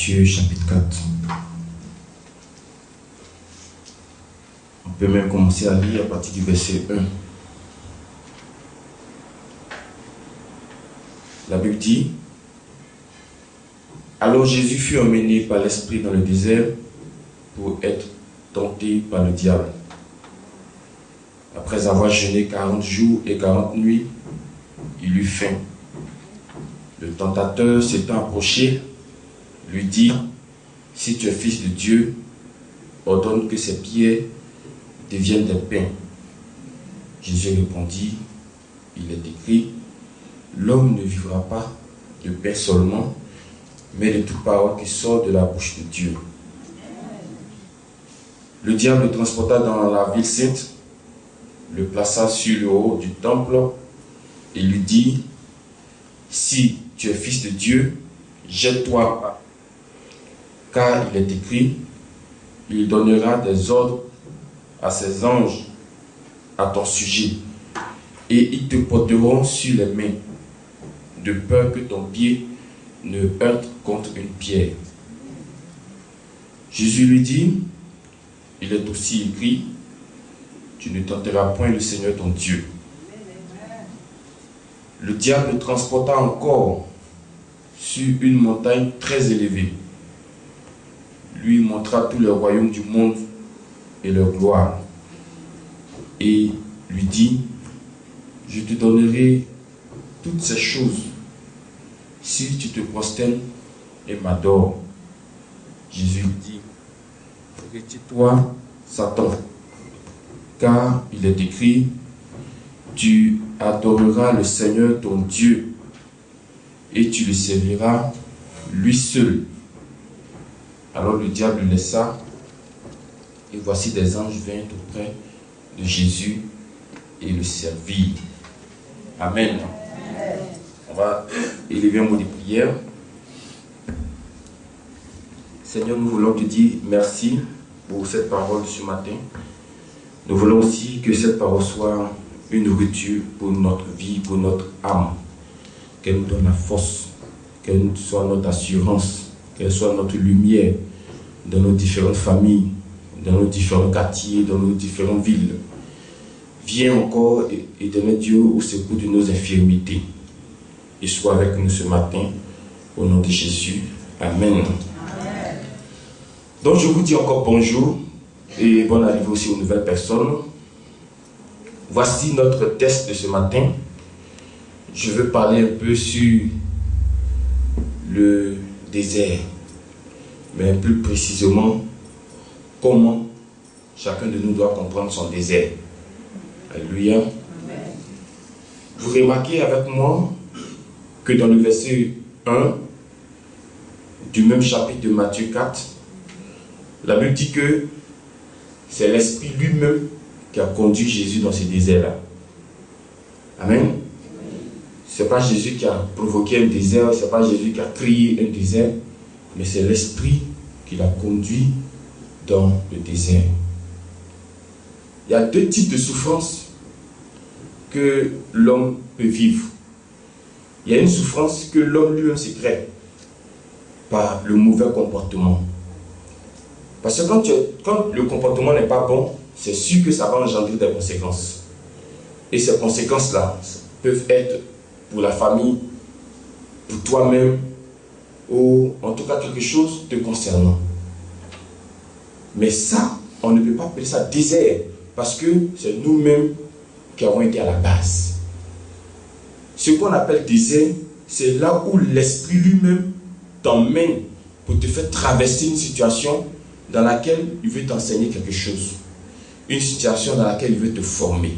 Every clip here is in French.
Matthieu chapitre 4. On peut même commencer à lire à partir du verset 1. La Bible dit: alors Jésus fut emmené par l'Esprit dans le désert pour être tenté par le diable. Après avoir jeûné 40 jours et 40 nuits, il eut faim. Le tentateur s'étant approché, lui dit: si tu es fils de Dieu, ordonne que ces pierres deviennent des pains. Jésus répondit: il est écrit, l'homme ne vivra pas de pain seulement, mais de toute parole qui sort de la bouche de Dieu. Le diable le transporta dans la ville sainte, le plaça sur le haut du temple et lui dit: si tu es fils de Dieu, jette-toi, car il est écrit, il donnera des ordres à ses anges à ton sujet, et ils te porteront sur les mains, de peur que ton pied ne heurte contre une pierre. Jésus lui dit: il est aussi écrit, tu ne tenteras point le Seigneur ton Dieu. Le diable le transporta encore sur une montagne très élevée, lui montra tous les royaumes du monde et leur gloire, et lui dit: je te donnerai toutes ces choses si tu te prosternes et m'adores. Jésus lui dit: retire-toi, Satan, car il est écrit, tu adoreras le Seigneur ton Dieu et tu le serviras lui seul. Alors le diable le laissa, et voici des anges vinrent auprès de Jésus et le servirent. Amen. On va élever un mot de prière. Seigneur, nous voulons te dire merci pour cette parole ce matin. Nous voulons aussi que cette parole soit une nourriture pour notre vie, pour notre âme. Qu'elle nous donne la force, qu'elle soit notre assurance, qu'elle soit notre lumière dans nos différentes familles, dans nos différents quartiers, dans nos différentes villes. Viens encore, éternel Dieu, au secours de nos infirmités. Et sois avec nous ce matin, au nom de Jésus. Amen. Amen. Donc je vous dis encore bonjour et bonne arrivée aussi aux nouvelles personnes. Voici notre test de ce matin. Je veux parler un peu sur le désert, mais plus précisément comment chacun de nous doit comprendre son désert. Alléluia. Amen. Vous remarquez avec moi que dans le verset 1 du même chapitre de Matthieu 4, la Bible dit que c'est l'Esprit lui-même qui a conduit Jésus dans ce désert-là. Amen. Ce n'est pas Jésus qui a provoqué un désert, ce n'est pas Jésus qui a créé un désert, mais c'est l'Esprit qui l'a conduit dans le désert. Il y a deux types de souffrances que l'homme peut vivre. Il y a une souffrance que l'homme lui-même se crée par le mauvais comportement. Parce que quand le comportement n'est pas bon, c'est sûr que ça va engendrer des conséquences. Et ces conséquences-là peuvent être pour la famille, pour toi-même, ou en tout cas quelque chose te concernant. Mais ça, on ne peut pas appeler ça désert, parce que c'est nous-mêmes qui avons été à la base. Ce qu'on appelle désert, c'est là où l'Esprit lui-même t'emmène pour te faire traverser une situation dans laquelle il veut t'enseigner quelque chose. Une situation dans laquelle il veut te former.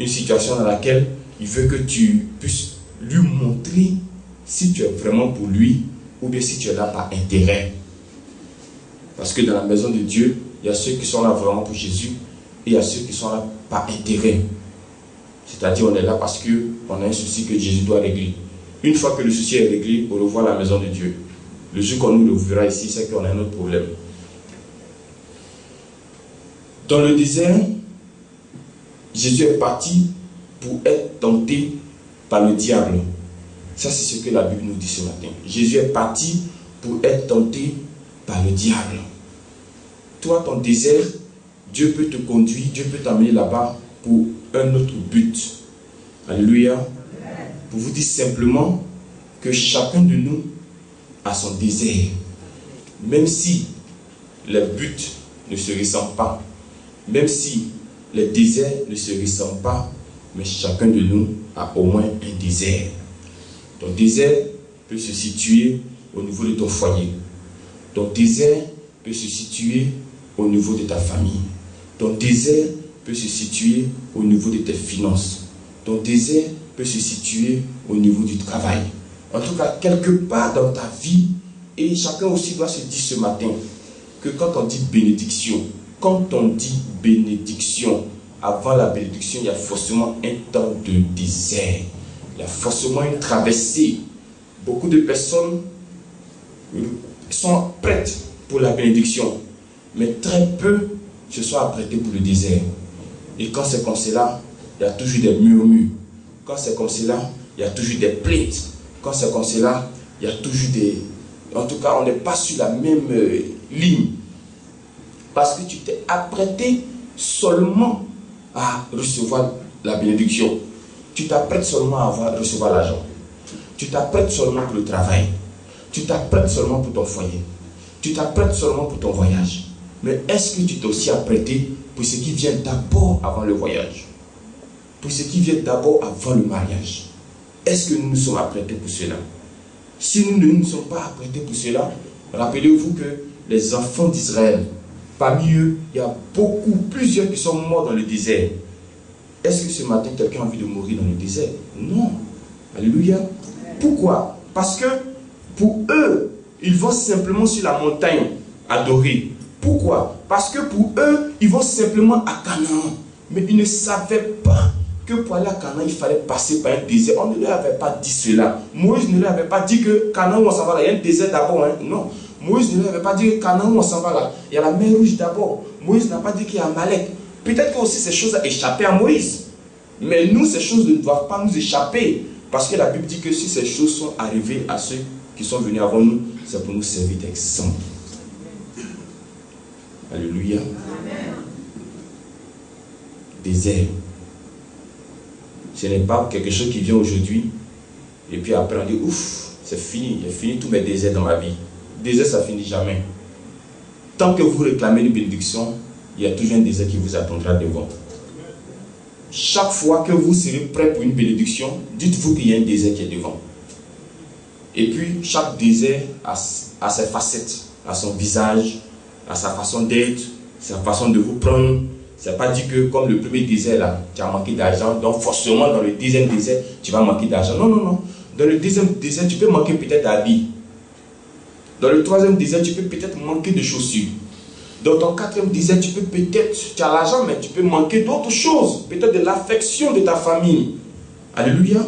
Une situation dans laquelle il veut que tu puisses lui montrer si tu es vraiment pour lui ou bien si tu es là par intérêt. Parce que dans la maison de Dieu, il y a ceux qui sont là vraiment pour Jésus et il y a ceux qui sont là par intérêt. C'est-à-dire on est là parce qu'on a un souci que Jésus doit régler. Une fois que le souci est réglé, on revoit la maison de Dieu. Le jour qu'on nous le verra ici, c'est qu'on a un autre problème. Dans le désert, Jésus est parti pour être tenté par le diable. Ça, c'est ce que la Bible nous dit ce matin. Jésus est parti pour être tenté par le diable. Toi, ton désert, Dieu peut te conduire, Dieu peut t'amener là-bas pour un autre but. Alléluia. Pour vous dire simplement que chacun de nous a son désert. Même si les buts ne se ressemblent pas, même si les déserts ne se ressemblent pas, mais chacun de nous a au moins un désert. Ton désert peut se situer au niveau de ton foyer. Ton désert peut se situer au niveau de ta famille. Ton désert peut se situer au niveau de tes finances. Ton désert peut se situer au niveau du travail. En tout cas, quelque part dans ta vie, et chacun aussi doit se dire ce matin que quand on dit bénédiction, avant la bénédiction, il y a forcément un temps de désert. Il y a forcément une traversée. Beaucoup de personnes sont prêtes pour la bénédiction, mais très peu se sont apprêtés pour le désert. Et quand c'est comme cela, il y a toujours des murmures. Quand c'est comme cela, il y a toujours des plaintes. Quand c'est comme cela, il y a toujours des... En tout cas, on n'est pas sur la même ligne. Parce que tu t'es apprêté seulement à recevoir la bénédiction. Tu t'apprêtes seulement à recevoir l'argent. Tu t'apprêtes seulement pour le travail. Tu t'apprêtes seulement pour ton foyer. Tu t'apprêtes seulement pour ton voyage. Mais est-ce que tu t'es aussi apprêté pour ce qui vient d'abord avant le voyage? Pour ce qui vient d'abord avant le mariage? Est-ce que nous nous sommes apprêtés pour cela? Si nous ne nous sommes pas apprêtés pour cela, rappelez-vous que les enfants d'Israël, parmi eux, il y a plusieurs qui sont morts dans le désert. Est-ce que ce matin, quelqu'un a envie de mourir dans le désert? Non. Alléluia. Pourquoi? Parce que pour eux, ils vont simplement sur la montagne adorer. Pourquoi? Parce que pour eux, ils vont simplement à Canaan. Mais ils ne savaient pas que pour aller à Canaan, il fallait passer par un désert. On ne leur avait pas dit cela. Moïse ne leur avait pas dit que Canaan, où on s'en va là, il y a un désert d'abord. Hein? Non. Moïse ne leur avait pas dit que Canaan, où on s'en va là, il y a la mer Rouge d'abord. Moïse n'a pas dit qu'il y a Amalek. Peut-être que aussi ces choses ont échappé à Moïse. Mais nous, ces choses ne doivent pas nous échapper. Parce que la Bible dit que si ces choses sont arrivées à ceux qui sont venus avant nous, c'est pour nous servir d'exemple. Alléluia. Amen. Désert. Ce n'est pas quelque chose qui vient aujourd'hui et puis après on dit ouf, c'est fini, j'ai fini tous mes déserts dans ma vie. Désert, ça finit jamais. Tant que vous réclamez une bénédiction, il y a toujours un désert qui vous attendra devant. Chaque fois que vous serez prêt pour une bénédiction, dites-vous qu'il y a un désert qui est devant. Et puis chaque désert a ses facettes, a son visage, a sa façon d'être, sa façon de vous prendre. C'est pas dit que comme le premier désert là, tu as manqué d'argent, donc forcément dans le deuxième désert, tu vas manquer d'argent. Non, non, non. Dans le deuxième désert, tu peux manquer peut-être d'habits. Dans le troisième désert, tu peux peut-être manquer de chaussures. Dans ton quatrième désert, tu peux peut-être, tu as l'argent, mais tu peux manquer d'autres choses. Peut-être de l'affection de ta famille. Alléluia.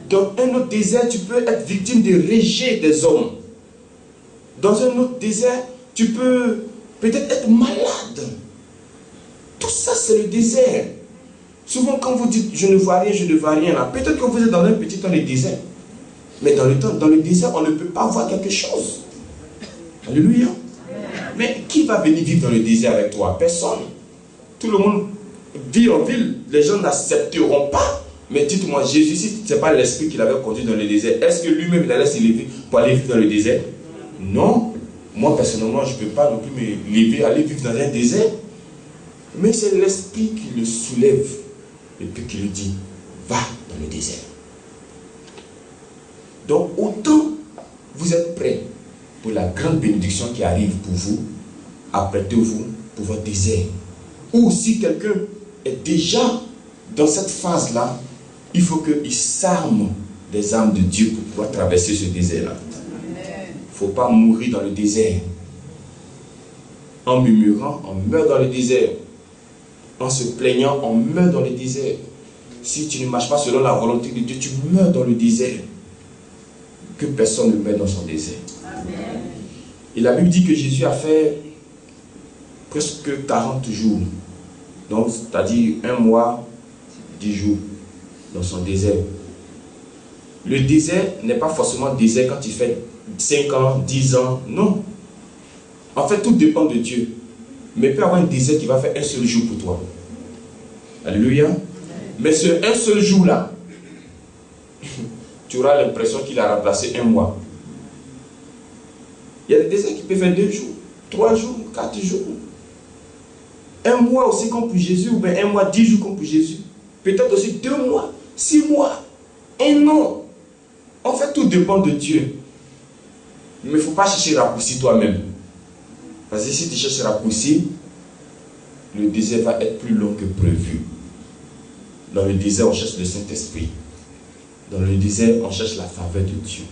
Dans un autre désert, tu peux être victime de rejet des hommes. Dans un autre désert, tu peux peut-être être malade. Tout ça, c'est le désert. Souvent, quand vous dites « je ne vois rien, je ne vois rien », peut-être que vous êtes dans un petit temps de désert. Mais dans le désert, on ne peut pas voir quelque chose. Alléluia. Mais qui va venir vivre dans le désert avec toi? Personne. Tout le monde vit en ville. Les gens n'accepteront pas. Mais dites-moi, Jésus, si ce n'est pas l'esprit qui l'avait conduit dans le désert, est-ce que lui-même il allait s'élever pour aller vivre dans le désert? Non. Moi, personnellement, je ne peux pas non plus me lever, aller vivre dans un désert. Mais c'est l'esprit qui le soulève et puis qui lui dit, va dans le désert. Donc, autant vous êtes prêts pour la grande bénédiction qui arrive pour vous, apprêtez-vous pour votre désert. Ou si quelqu'un est déjà dans cette phase-là, il faut qu'il s'arme des armes de Dieu pour pouvoir traverser ce désert-là. Il ne faut pas mourir dans le désert. En murmurant, on meurt dans le désert. En se plaignant, on meurt dans le désert. Si tu ne marches pas selon la volonté de Dieu, tu meurs dans le désert. Que personne ne meurt dans son désert. Amen. Et la Bible dit que Jésus a fait presque 40 jours. Donc, c'est-à-dire 1 mois, 10 jours dans son désert. Le désert n'est pas forcément désert quand tu fais 5 ans, 10 ans. Non. En fait, tout dépend de Dieu. Mais il peut y avoir un désert qui va faire un seul jour pour toi. Alléluia. Mais ce un seul jour-là, tu auras l'impression qu'il a remplacé un mois. Il y a des déserts qui peuvent faire 2 jours, 3 jours, 4 jours. Un mois aussi comme pour Jésus, ou bien un mois, 10 jours comme pour Jésus. Peut-être aussi 2 mois, 6 mois, 1 an. En fait, tout dépend de Dieu. Mais il ne faut pas chercher à raccourci toi-même. Parce que si tu cherches à raccourci, le désert va être plus long que prévu. Dans le désert, on cherche le Saint-Esprit. Dans le désert, on cherche la faveur de Dieu.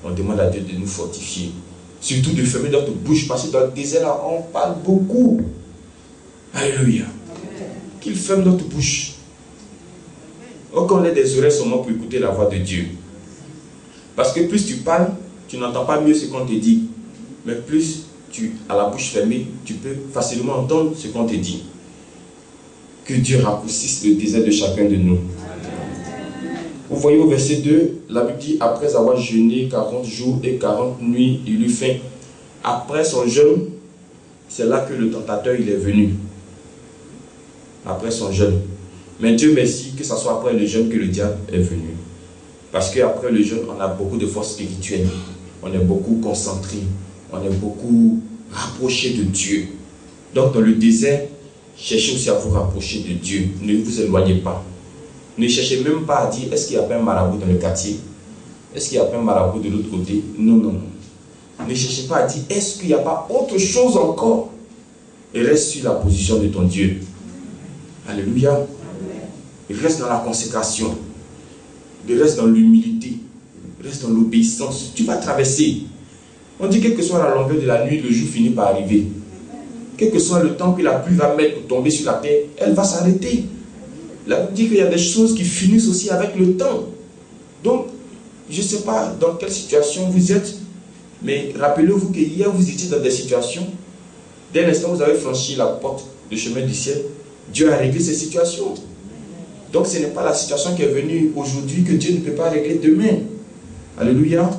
On demande à Dieu de nous fortifier. Surtout de fermer notre bouche. Parce que dans le désert, là, on parle beaucoup. Alléluia. Qu'il ferme notre bouche. Oh, qu'on ait des oreilles seulement pour écouter la voix de Dieu. Parce que plus tu parles, tu n'entends pas mieux ce qu'on te dit. Mais plus tu as la bouche fermée, tu peux facilement entendre ce qu'on te dit. Que Dieu raccourcisse le désert de chacun de nous. Vous voyez au verset 2, la Bible dit, après avoir jeûné 40 jours et 40 nuits, il eut faim. Après son jeûne, c'est là que le tentateur il est venu. Après son jeûne. Mais Dieu merci que ce soit après le jeûne que le diable est venu. Parce qu'après le jeûne, on a beaucoup de force spirituelle. On est beaucoup concentré. On est beaucoup rapproché de Dieu. Donc dans le désert, cherchez aussi à vous rapprocher de Dieu. Ne vous éloignez pas. Ne cherchez même pas à dire, est-ce qu'il n'y a pas un marabout dans le quartier? Est-ce qu'il n'y a pas un marabout de l'autre côté? Non, non, non. Ne cherchez pas à dire, est-ce qu'il n'y a pas autre chose encore? Et reste sur la position de ton Dieu. Alléluia. Et reste dans la consécration. Reste dans l'humilité. Reste dans l'obéissance. Tu vas traverser. On dit, quelle que soit la longueur de la nuit, le jour finit par arriver. Quel que soit le temps que la pluie va mettre pour tomber sur la terre, elle va s'arrêter. La Bible dit qu'il y a des choses qui finissent aussi avec le temps. Donc, je ne sais pas dans quelle situation vous êtes, mais rappelez-vous que hier vous étiez dans des situations. Dès l'instant où vous avez franchi la porte du chemin du ciel, Dieu a réglé ces situations. Donc ce n'est pas la situation qui est venue aujourd'hui que Dieu ne peut pas régler demain. Alléluia. Amen.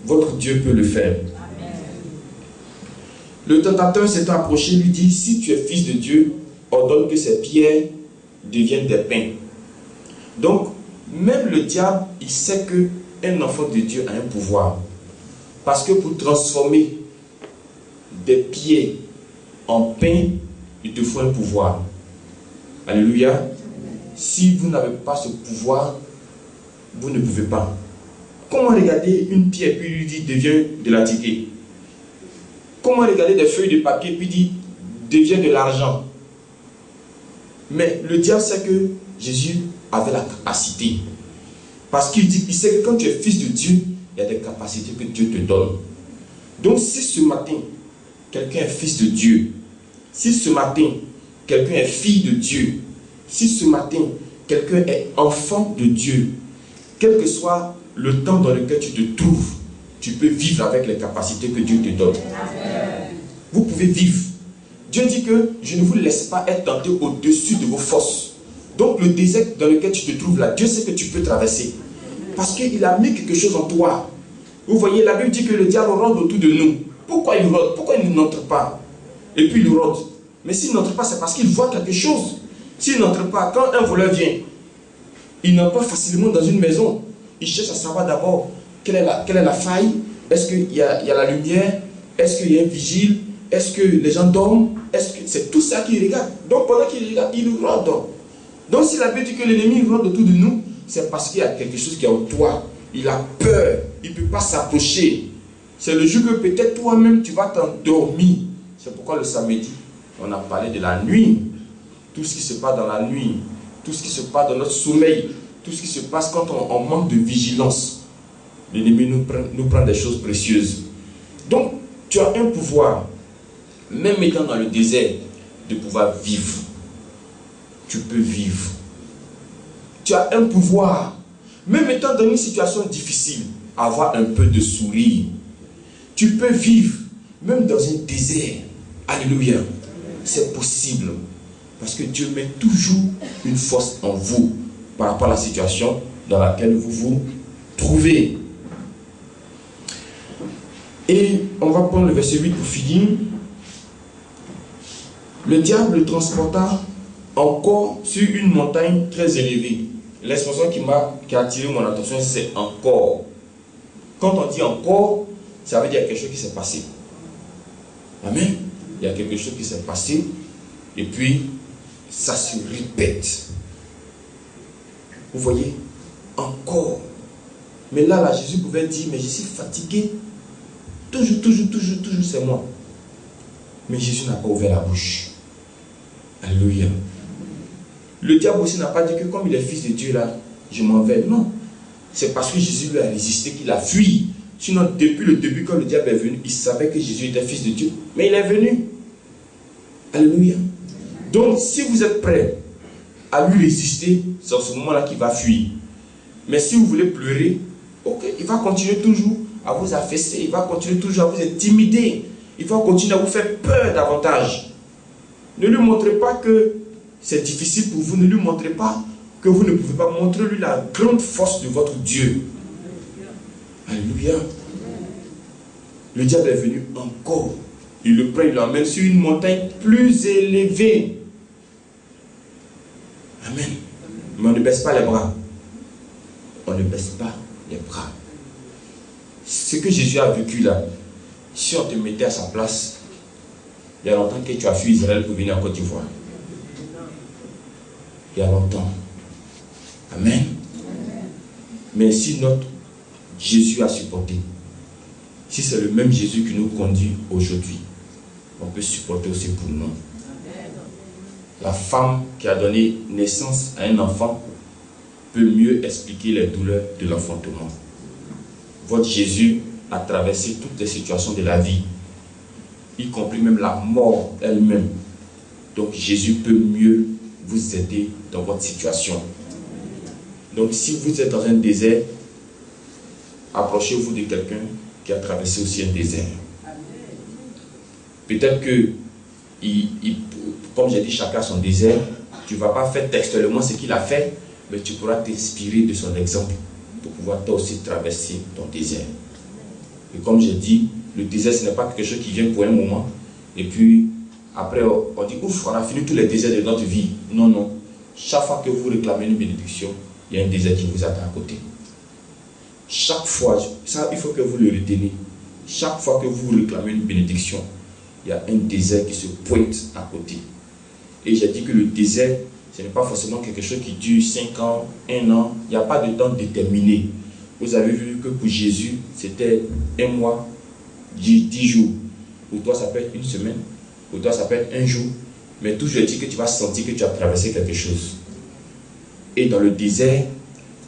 Votre Dieu peut le faire. Amen. Le tentateur s'étant approché lui dit, si tu es fils de Dieu, ordonne que ces pierres deviennent des pains. Donc, même le diable, il sait qu'un enfant de Dieu a un pouvoir. Parce que pour transformer des pierres en pain, il te faut un pouvoir. Alléluia. Si vous n'avez pas ce pouvoir, vous ne pouvez pas. Comment regarder une pierre puis lui dire devient de la ticket? Comment regarder des feuilles de papier puis dire devient de l'argent? Mais le diable sait que Jésus avait la capacité. Parce qu'il dit, il sait que quand tu es fils de Dieu, il y a des capacités que Dieu te donne. Donc si ce matin, quelqu'un est fils de Dieu, si ce matin, quelqu'un est fille de Dieu, si ce matin, quelqu'un est enfant de Dieu, quel que soit le temps dans lequel tu te trouves, tu peux vivre avec les capacités que Dieu te donne. Vous pouvez vivre. Dieu dit que je ne vous laisse pas être tenté au-dessus de vos forces. Donc le désert dans lequel tu te trouves là, Dieu sait que tu peux traverser. Parce qu'il a mis quelque chose en toi. Vous voyez, la Bible dit que le diable rôde autour de nous. Pourquoi il rôde? Pourquoi il n'entre pas? Et puis il rôde. Mais s'il n'entre pas, c'est parce qu'il voit quelque chose. S'il n'entre pas, quand un voleur vient, il n'entre pas facilement dans une maison. Il cherche à savoir d'abord quelle est la faille. Est-ce qu'il y a la lumière? Est-ce qu'il y a un vigile? Est-ce que les gens dorment? C'est tout ça qu'il regarde. Donc pendant qu'il regarde, il rôde. Donc si la Bible dit que l'ennemi rôde autour de nous, c'est parce qu'il y a quelque chose qui est en toi. Il a peur. Il ne peut pas s'approcher. C'est le jour que peut-être toi-même tu vas t'endormir. C'est pourquoi le samedi, on a parlé de la nuit. Tout ce qui se passe dans la nuit. Tout ce qui se passe dans notre sommeil. Tout ce qui se passe quand on manque de vigilance. L'ennemi nous prend des choses précieuses. Donc, tu as un pouvoir, même étant dans le désert, de pouvoir vivre. Tu peux vivre. Tu as un pouvoir, même étant dans une situation difficile, avoir un peu de sourire. Tu peux vivre, même dans un désert. Alléluia. C'est possible. Parce que Dieu met toujours une force en vous par rapport à la situation dans laquelle vous vous trouver. Et on va prendre le verset 8 pour finir. Le diable le transporta encore sur une montagne très élevée. L'expression qui a attiré mon attention, c'est encore. Quand on dit encore, ça veut dire quelque chose qui s'est passé. Amen. Il y a quelque chose qui s'est passé et puis ça se répète. Vous voyez? Encore. Mais là, Jésus pouvait dire, mais je suis fatigué. Toujours, c'est moi. Mais Jésus n'a pas ouvert la bouche. Alléluia. Le diable aussi n'a pas dit que comme il est fils de Dieu là, je m'en vais. Non. C'est parce que Jésus lui a résisté qu'il a fui. Sinon, depuis le début, quand le diable est venu, il savait que Jésus était fils de Dieu. Mais il est venu. Alléluia. Donc, si vous êtes prêts à lui résister, c'est en ce moment-là qu'il va fuir. Mais si vous voulez pleurer, ok, il va continuer toujours à vous affaisser, il va continuer toujours à vous intimider, il va continuer à vous faire peur davantage. Ne lui montrez pas que c'est difficile pour vous, ne lui montrez pas que vous ne pouvez pas. Montrez-lui la grande force de votre Dieu. Alléluia. Le diable est venu encore. Il le prend, il l'emmène sur une montagne plus élevée. Amen. Mais on ne baisse pas les bras. On ne baisse pas les bras. Ce que Jésus a vécu là, si on te mettait à sa place, il y a longtemps que tu as fui Israël pour venir en Côte d'Ivoire. Il y a longtemps. Amen. Mais si notre Jésus a supporté, si c'est le même Jésus qui nous conduit aujourd'hui, on peut supporter aussi pour nous. La femme qui a donné naissance à un enfant peut mieux expliquer les douleurs de l'enfantement. Votre Jésus a traversé toutes les situations de la vie, y compris même la mort elle-même. Donc Jésus peut mieux vous aider dans votre situation. Donc si vous êtes dans un désert, approchez-vous de quelqu'un qui a traversé aussi un désert. Peut-être que, comme j'ai dit, chacun a son désert. Tu ne vas pas faire textuellement ce qu'il a fait, mais tu pourras t'inspirer de son exemple pour pouvoir toi aussi traverser ton désert. Et comme j'ai dit, le désert, ce n'est pas quelque chose qui vient pour un moment. Et puis, après, on dit, ouf, on a fini tous les déserts de notre vie. Non, non. Chaque fois que vous réclamez une bénédiction, il y a un désert qui vous attend à côté. Chaque fois, ça, il faut que vous le reteniez. Chaque fois que vous réclamez une bénédiction, il y a un désert qui se pointe à côté. Et j'ai dit que le désert, ce n'est pas forcément quelque chose qui dure 5 ans, 1 an. Il n'y a pas de temps déterminé. Vous avez vu que pour Jésus, c'était 1 mois, 10 jours. Pour toi, ça peut être 1 semaine. Pour toi, ça peut être 1 jour. Mais toujours dit que tu vas sentir que tu as traversé quelque chose. Et dans le désert,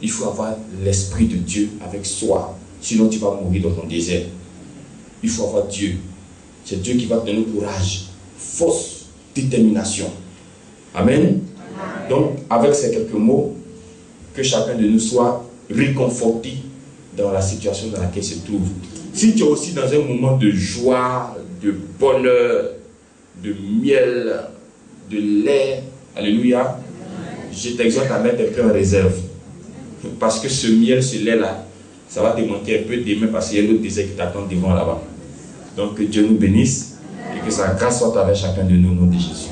il faut avoir l'Esprit de Dieu avec soi. Sinon, tu vas mourir dans ton désert. Il faut avoir Dieu. C'est Dieu qui va te donner courage, force, détermination. Amen. Donc, avec ces quelques mots, que chacun de nous soit réconforté dans la situation dans laquelle il se trouve. Si tu es aussi dans un moment de joie, de bonheur, de miel, de lait, alléluia, je t'exhorte à mettre un peu en réserve. Parce que ce miel, ce lait-là, ça va te manquer un peu demain parce qu'il y a l'autre désert qui t'attend devant là-bas. Donc que Dieu nous bénisse et que sa grâce soit avec chacun de nous au nom de Jésus.